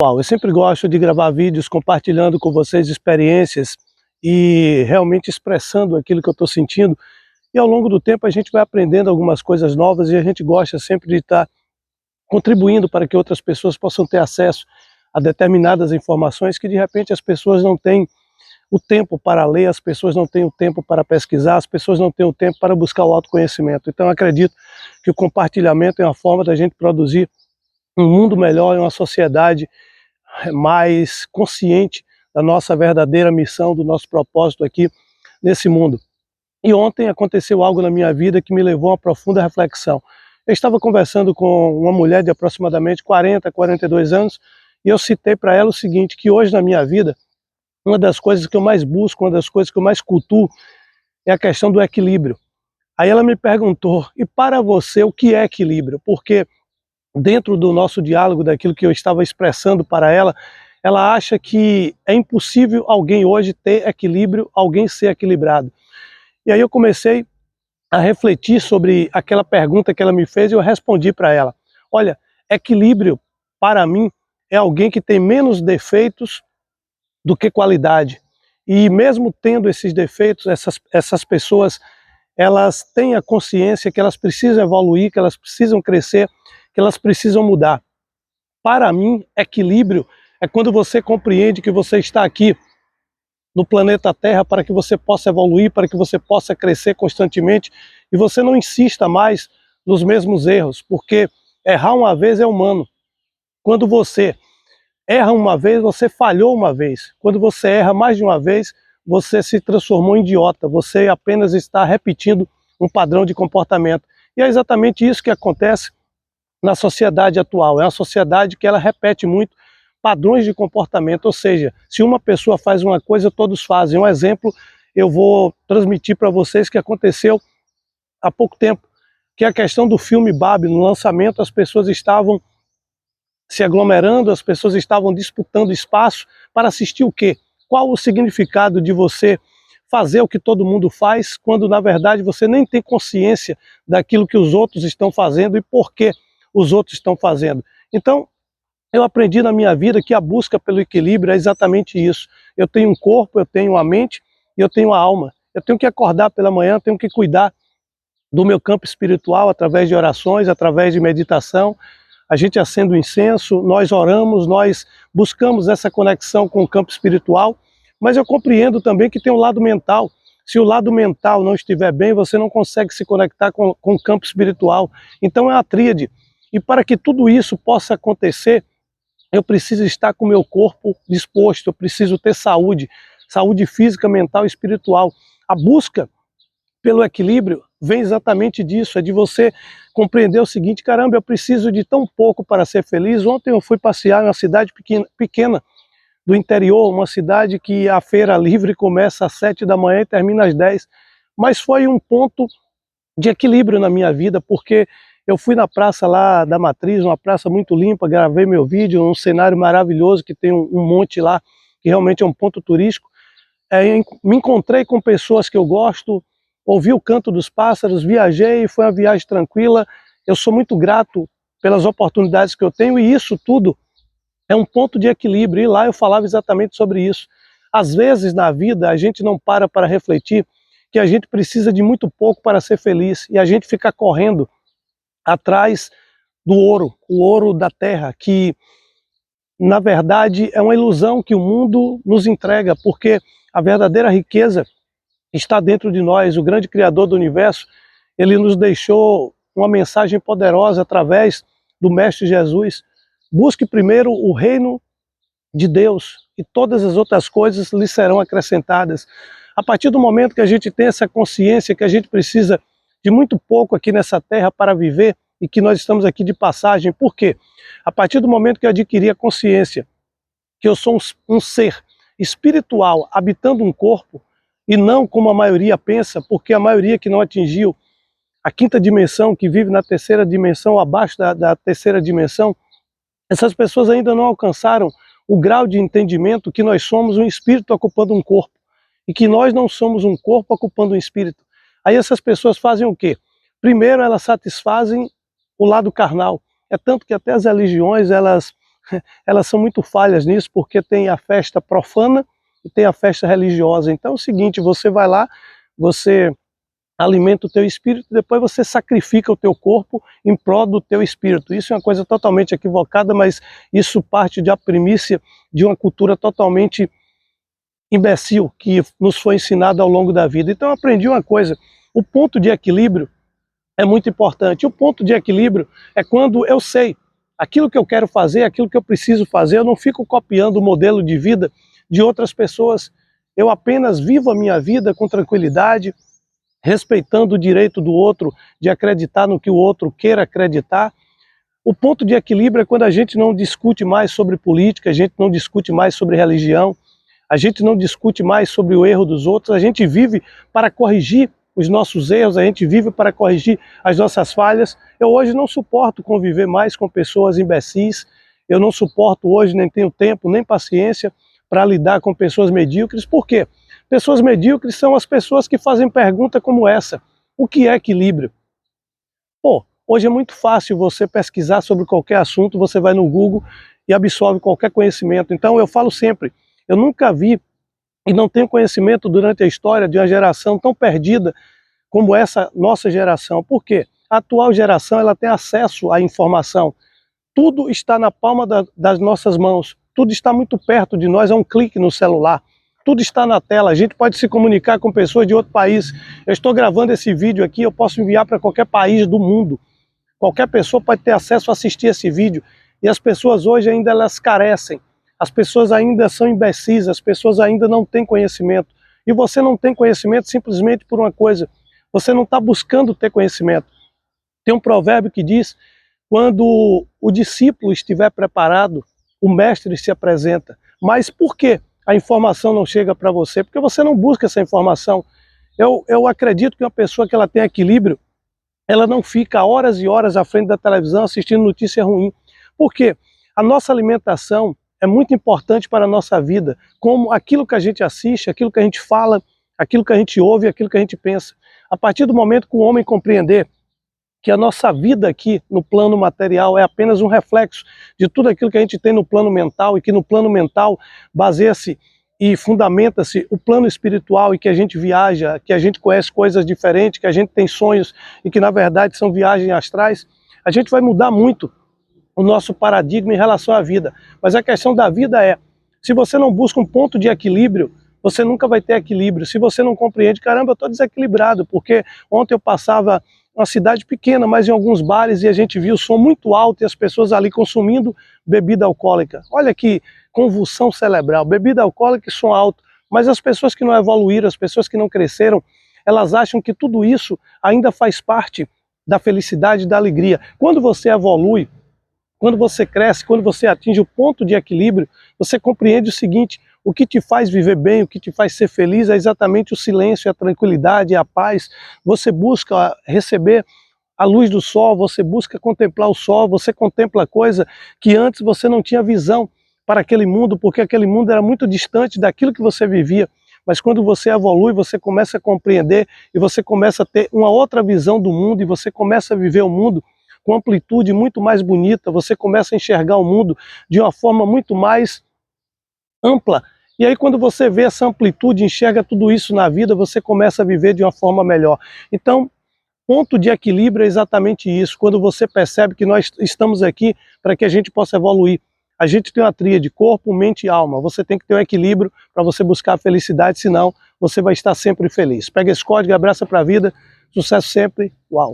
Eu sempre gosto de gravar vídeos compartilhando com vocês experiências e realmente expressando aquilo que eu estou sentindo. E ao longo do tempo a gente vai aprendendo algumas coisas novas e a gente gosta sempre de estar contribuindo para que outras pessoas possam ter acesso a determinadas informações que de repente as pessoas não têm o tempo para ler, as pessoas não têm o tempo para pesquisar, as pessoas não têm o tempo para buscar o autoconhecimento. Então eu acredito que o compartilhamento é uma forma da gente produzir um mundo melhor, uma sociedade mais consciente da nossa verdadeira missão, do nosso propósito aqui nesse mundo. E ontem aconteceu algo na minha vida que me levou a uma profunda reflexão. Eu estava conversando com uma mulher de aproximadamente 40, 42 anos e eu citei para ela o seguinte, que hoje na minha vida, uma das coisas que eu mais busco, uma das coisas que eu mais cultuo é a questão do equilíbrio. Aí ela me perguntou, e para você o que é equilíbrio? Porque dentro do nosso diálogo, daquilo que eu estava expressando para ela, ela acha que é impossível alguém hoje ter equilíbrio, alguém ser equilibrado. E aí eu comecei a refletir sobre aquela pergunta que ela me fez e eu respondi para ela. Olha, equilíbrio para mim é alguém que tem menos defeitos do que qualidade. E mesmo tendo esses defeitos, essas pessoas, elas têm a consciência que elas precisam evoluir, que elas precisam crescer, que elas precisam mudar. Para mim, equilíbrio é quando você compreende que você está aqui no planeta Terra para que você possa evoluir, para que você possa crescer constantemente e você não insista mais nos mesmos erros, porque errar uma vez é humano. Quando você erra uma vez, você falhou uma vez. Quando você erra mais de uma vez, você se transformou em idiota, você apenas está repetindo um padrão de comportamento. E é exatamente isso que acontece na sociedade atual. É uma sociedade que ela repete muito padrões de comportamento, ou seja, se uma pessoa faz uma coisa, todos fazem. Um exemplo eu vou transmitir para vocês que aconteceu há pouco tempo, que é a questão do filme Barbie. No lançamento as pessoas estavam se aglomerando, as pessoas estavam disputando espaço para assistir o quê? Qual o significado de você fazer o que todo mundo faz, quando na verdade você nem tem consciência daquilo que os outros estão fazendo e por que os outros estão fazendo. Então, eu aprendi na minha vida que a busca pelo equilíbrio é exatamente isso. Eu tenho um corpo, eu tenho uma mente e eu tenho uma alma. Eu tenho que acordar pela manhã, tenho que cuidar do meu campo espiritual através de orações, através de meditação. A gente acende o incenso, nós oramos, nós buscamos essa conexão com o campo espiritual, mas eu compreendo também que tem um lado mental. Se o lado mental não estiver bem, você não consegue se conectar com o campo espiritual. Então é uma tríade. E para que tudo isso possa acontecer, eu preciso estar com o meu corpo disposto, eu preciso ter saúde, saúde física, mental e espiritual. A busca pelo equilíbrio vem exatamente disso, é de você compreender o seguinte, caramba, eu preciso de tão pouco para ser feliz. Ontem eu fui passear em uma cidade pequena do interior, uma cidade que a feira livre começa às 7 da manhã e termina às 10, mas foi um ponto de equilíbrio na minha vida, porque eu fui na praça lá da Matriz, uma praça muito limpa, gravei meu vídeo, um cenário maravilhoso que tem um monte lá, que realmente é um ponto turístico. Me encontrei com pessoas que eu gosto, ouvi o canto dos pássaros, viajei, foi uma viagem tranquila. Eu sou muito grato pelas oportunidades que eu tenho e isso tudo é um ponto de equilíbrio. E lá eu falava exatamente sobre isso. Às vezes na vida a gente não para refletir que a gente precisa de muito pouco para ser feliz e a gente fica correndo atrás do ouro, o ouro da terra, que na verdade é uma ilusão que o mundo nos entrega, porque a verdadeira riqueza está dentro de nós. O grande Criador do universo, ele nos deixou uma mensagem poderosa através do Mestre Jesus. Busque primeiro o reino de Deus e todas as outras coisas lhe serão acrescentadas. A partir do momento que a gente tem essa consciência que a gente precisa de muito pouco aqui nessa terra para viver e que nós estamos aqui de passagem, por quê? A partir do momento que eu adquiri a consciência que eu sou um ser espiritual habitando um corpo e não como a maioria pensa, porque a maioria que não atingiu a quinta dimensão, que vive na terceira dimensão, abaixo da terceira dimensão, essas pessoas ainda não alcançaram o grau de entendimento que nós somos um espírito ocupando um corpo e que nós não somos um corpo ocupando um espírito. Aí essas pessoas fazem o quê? Primeiro elas satisfazem o lado carnal. É tanto que até as religiões elas elas são muito falhas nisso, porque tem a festa profana e tem a festa religiosa. Então é o seguinte, você vai lá, você alimenta o teu espírito, depois você sacrifica o teu corpo em prol do teu espírito. Isso é uma coisa totalmente equivocada, mas isso parte da primícia de uma cultura totalmente imbecil que nos foi ensinada ao longo da vida. Então eu aprendi uma coisa, o ponto de equilíbrio é muito importante. O ponto de equilíbrio é quando eu sei aquilo que eu quero fazer, aquilo que eu preciso fazer, eu não fico copiando o modelo de vida de outras pessoas, eu apenas vivo a minha vida com tranquilidade, respeitando o direito do outro de acreditar no que o outro queira acreditar. O ponto de equilíbrio é quando a gente não discute mais sobre política, a gente não discute mais sobre religião, a gente não discute mais sobre o erro dos outros, a gente vive para corrigir os nossos erros, a gente vive para corrigir as nossas falhas. Eu hoje não suporto conviver mais com pessoas imbecis, eu não suporto hoje, nem tenho tempo, nem paciência para lidar com pessoas medíocres. Por quê? Pessoas medíocres são as pessoas que fazem pergunta como essa: o que é equilíbrio? Pô, hoje é muito fácil você pesquisar sobre qualquer assunto, você vai no Google e absorve qualquer conhecimento. Então eu falo sempre, eu nunca vi e não tenho conhecimento durante a história de uma geração tão perdida como essa nossa geração. Por quê? A atual geração ela tem acesso à informação. Tudo está na palma das nossas mãos. Tudo está muito perto de nós, é um clique no celular. Tudo está na tela, a gente pode se comunicar com pessoas de outro país. Eu estou gravando esse vídeo aqui, eu posso enviar para qualquer país do mundo. Qualquer pessoa pode ter acesso a assistir esse vídeo. E as pessoas hoje ainda elas carecem. As pessoas ainda são imbecis, as pessoas ainda não têm conhecimento. E você não tem conhecimento simplesmente por uma coisa, você não está buscando ter conhecimento. Tem um provérbio que diz, quando o discípulo estiver preparado, o mestre se apresenta. Mas por que a informação não chega para você? Porque você não busca essa informação. Eu acredito que uma pessoa que ela tem equilíbrio, ela não fica horas e horas à frente da televisão assistindo notícia ruim. Por quê? A nossa alimentação é muito importante para a nossa vida, como aquilo que a gente assiste, aquilo que a gente fala, aquilo que a gente ouve, aquilo que a gente pensa. A partir do momento que o homem compreender que a nossa vida aqui no plano material é apenas um reflexo de tudo aquilo que a gente tem no plano mental, e que no plano mental baseia-se e fundamenta-se o plano espiritual, e que a gente viaja, que a gente conhece coisas diferentes, que a gente tem sonhos e que na verdade são viagens astrais, a gente vai mudar muito o nosso paradigma em relação à vida. Mas a questão da vida é, se você não busca um ponto de equilíbrio, você nunca vai ter equilíbrio. Se você não compreende, caramba, eu estou desequilibrado, porque ontem eu passava uma cidade pequena, mas em alguns bares, e a gente viu o som muito alto e as pessoas ali consumindo bebida alcoólica. Olha que convulsão cerebral, bebida alcoólica e som alto. Mas as pessoas que não evoluíram, as pessoas que não cresceram, elas acham que tudo isso ainda faz parte da felicidade e da alegria. Quando você evolui, quando você cresce, quando você atinge o ponto de equilíbrio, você compreende o seguinte: o que te faz viver bem, o que te faz ser feliz é exatamente o silêncio, a tranquilidade, a paz. Você busca receber a luz do sol, você busca contemplar o sol, você contempla coisa que antes você não tinha visão para aquele mundo, porque aquele mundo era muito distante daquilo que você vivia. Mas quando você evolui, você começa a compreender e você começa a ter uma outra visão do mundo, e você começa a viver o mundo com amplitude muito mais bonita, você começa a enxergar o mundo de uma forma muito mais ampla. E aí quando você vê essa amplitude, enxerga tudo isso na vida, você começa a viver de uma forma melhor. Então, ponto de equilíbrio é exatamente isso, quando você percebe que nós estamos aqui para que a gente possa evoluir. A gente tem uma tríade, corpo, mente e alma. Você tem que ter um equilíbrio para você buscar a felicidade, senão você vai estar sempre feliz. Pega esse código, abraça para a vida, sucesso sempre, uau!